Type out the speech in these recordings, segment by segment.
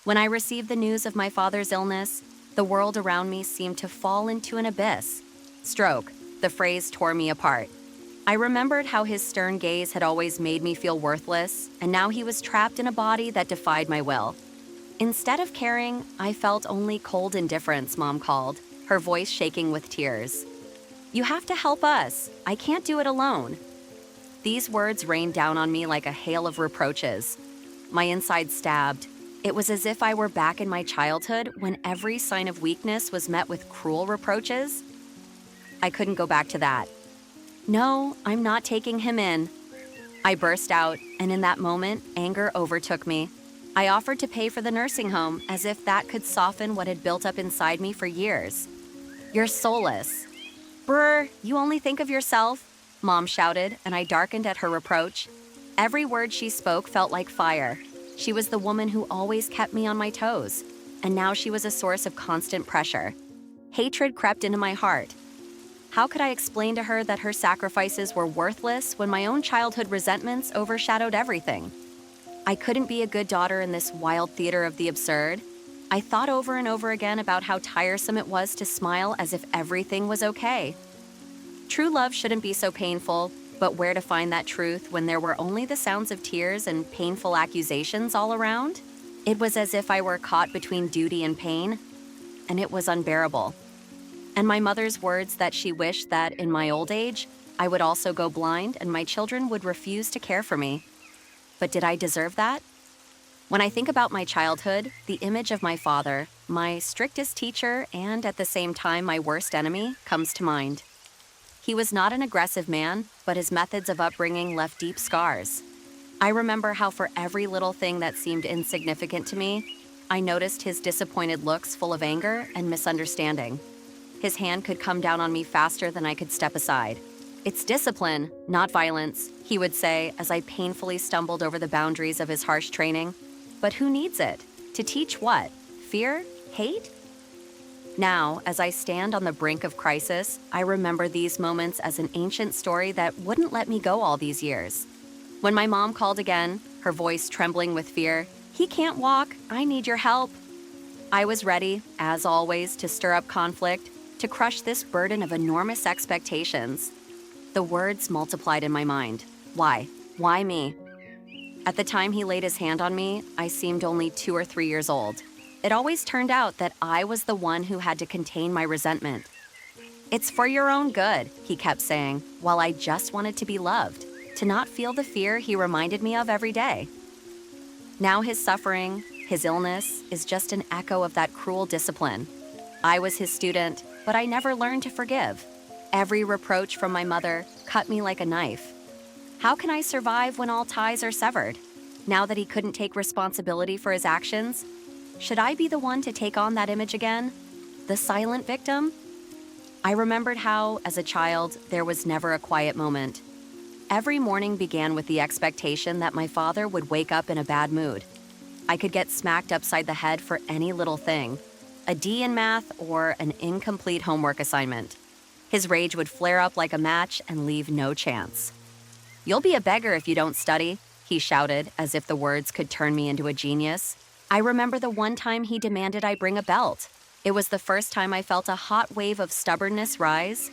When I received the news of my father's illness, the world around me seemed to fall into an abyss. Stroke, the phrase tore me apart. I remembered how his stern gaze had always made me feel worthless, and now he was trapped in a body that defied my will. Instead of caring, I felt only cold indifference, Mom called, her voice shaking with tears. "You have to help us. I can't do it alone." These words rained down on me like a hail of reproaches. My inside stabbed. It was as if I were back in my childhood when every sign of weakness was met with cruel reproaches. I couldn't go back to that. "No, I'm not taking him in." I burst out, and in that moment, anger overtook me. I offered to pay for the nursing home as if that could soften what had built up inside me for years. "You're soulless." "Brr, you only think of yourself," Mom shouted, and I darkened at her reproach. Every word she spoke felt like fire. She was the woman who always kept me on my toes, and now she was a source of constant pressure. Hatred crept into my heart. How could I explain to her that her sacrifices were worthless when my own childhood resentments overshadowed everything? I couldn't be a good daughter in this wild theater of the absurd. I thought over and over again about how tiresome it was to smile as if everything was okay. True love shouldn't be so painful, but where to find that truth when there were only the sounds of tears and painful accusations all around? It was as if I were caught between duty and pain, and it was unbearable. And my mother's words that she wished that, in my old age, I would also go blind and my children would refuse to care for me. But did I deserve that? When I think about my childhood, the image of my father, my strictest teacher and at the same time my worst enemy, comes to mind. He was not an aggressive man, but his methods of upbringing left deep scars. I remember how for every little thing that seemed insignificant to me, I noticed his disappointed looks full of anger and misunderstanding. His hand could come down on me faster than I could step aside. "It's discipline, not violence," he would say as I painfully stumbled over the boundaries of his harsh training. But who needs it? To teach what? Fear? Hate? Now, as I stand on the brink of crisis, I remember these moments as an ancient story that wouldn't let me go all these years. When my mom called again, her voice trembling with fear, "He can't walk. I need your help." I was ready, as always, to stir up conflict, to crush this burden of enormous expectations. The words multiplied in my mind. Why? Why me? At the time he laid his hand on me, I seemed only 2 or 3 years old. It always turned out that I was the one who had to contain my resentment. "It's for your own good," he kept saying, while I just wanted to be loved, to not feel the fear he reminded me of every day. Now his suffering, his illness, is just an echo of that cruel discipline. I was his student, but I never learned to forgive. Every reproach from my mother cut me like a knife. How can I survive when all ties are severed? Now that he couldn't take responsibility for his actions, should I be the one to take on that image again? The silent victim? I remembered how, as a child, there was never a quiet moment. Every morning began with the expectation that my father would wake up in a bad mood. I could get smacked upside the head for any little thing, a D in math or an incomplete homework assignment. His rage would flare up like a match and leave no chance. "You'll be a beggar if you don't study," he shouted, as if the words could turn me into a genius. I remember the one time he demanded I bring a belt. It was the first time I felt a hot wave of stubbornness rise.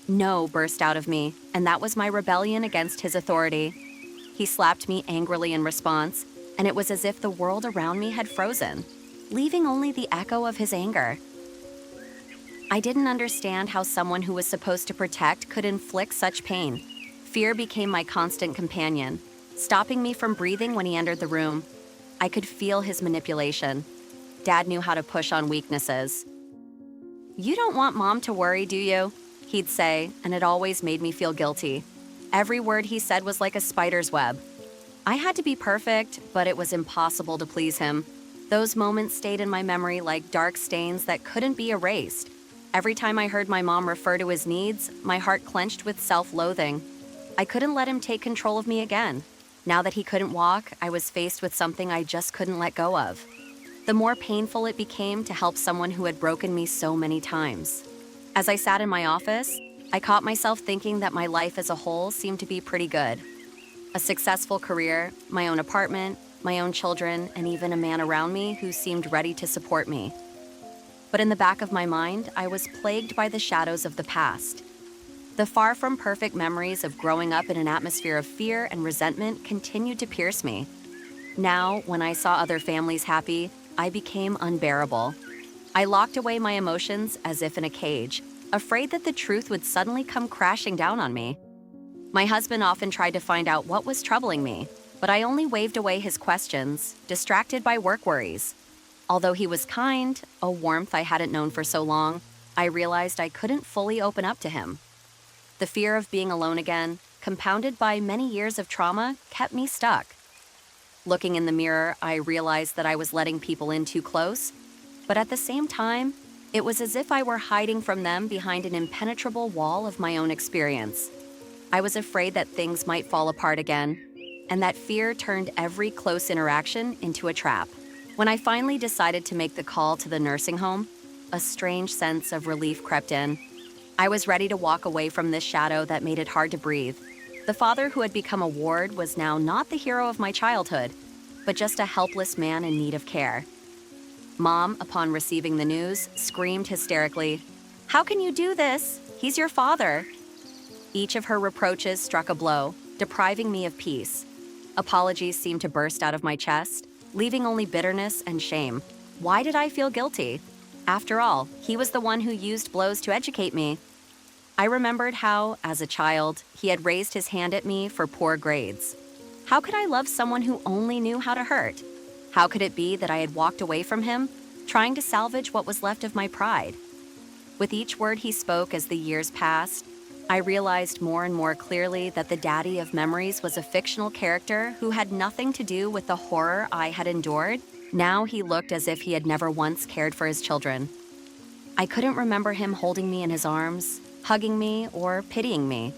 "No," burst out of me, and that was my rebellion against his authority. He slapped me angrily in response, and it was as if the world around me had frozen, leaving only the echo of his anger. I didn't understand how someone who was supposed to protect could inflict such pain. Fear became my constant companion, stopping me from breathing when he entered the room. I could feel his manipulation. Dad knew how to push on weaknesses. "You don't want Mom to worry, do you?" he'd say, and it always made me feel guilty. Every word he said was like a spider's web. I had to be perfect, but it was impossible to please him. Those moments stayed in my memory like dark stains that couldn't be erased. Every time I heard my mom refer to his needs, my heart clenched with self-loathing. I couldn't let him take control of me again. Now that he couldn't walk, I was faced with something I just couldn't let go of. The more painful it became to help someone who had broken me so many times. As I sat in my office, I caught myself thinking that my life as a whole seemed to be pretty good. A successful career, my own apartment, my own children, and even a man around me who seemed ready to support me. But in the back of my mind, I was plagued by the shadows of the past. The far from perfect memories of growing up in an atmosphere of fear and resentment continued to pierce me. Now, when I saw other families happy, I became unbearable. I locked away my emotions as if in a cage, afraid that the truth would suddenly come crashing down on me. My husband often tried to find out what was troubling me, but I only waved away his questions, distracted by work worries. Although he was kind, a warmth I hadn't known for so long, I realized I couldn't fully open up to him. The fear of being alone again, compounded by many years of trauma, kept me stuck. Looking in the mirror, I realized that I was letting people in too close, but at the same time, it was as if I were hiding from them behind an impenetrable wall of my own experience. I was afraid that things might fall apart again, and that fear turned every close interaction into a trap. When I finally decided to make the call to the nursing home, a strange sense of relief crept in. I was ready to walk away from this shadow that made it hard to breathe. The father who had become a ward was now not the hero of my childhood, but just a helpless man in need of care. Mom, upon receiving the news, screamed hysterically, "How can you do this? He's your father." Each of her reproaches struck a blow, depriving me of peace. Apologies seemed to burst out of my chest, leaving only bitterness and shame. Why did I feel guilty? After all, he was the one who used blows to educate me. I remembered how, as a child, he had raised his hand at me for poor grades. How could I love someone who only knew how to hurt? How could it be that I had walked away from him, trying to salvage what was left of my pride? With each word he spoke as the years passed, I realized more and more clearly that the daddy of memories was a fictional character who had nothing to do with the horror I had endured. Now he looked as if he had never once cared for his children. I couldn't remember him holding me in his arms, hugging me, or pitying me.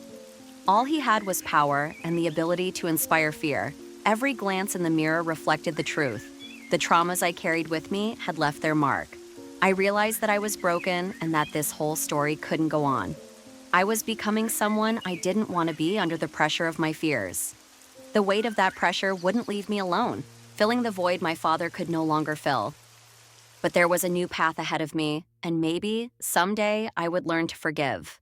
All he had was power and the ability to inspire fear. Every glance in the mirror reflected the truth. The traumas I carried with me had left their mark. I realized that I was broken and that this whole story couldn't go on. I was becoming someone I didn't want to be under the pressure of my fears. The weight of that pressure wouldn't leave me alone, filling the void my father could no longer fill. But there was a new path ahead of me, and maybe, someday, I would learn to forgive.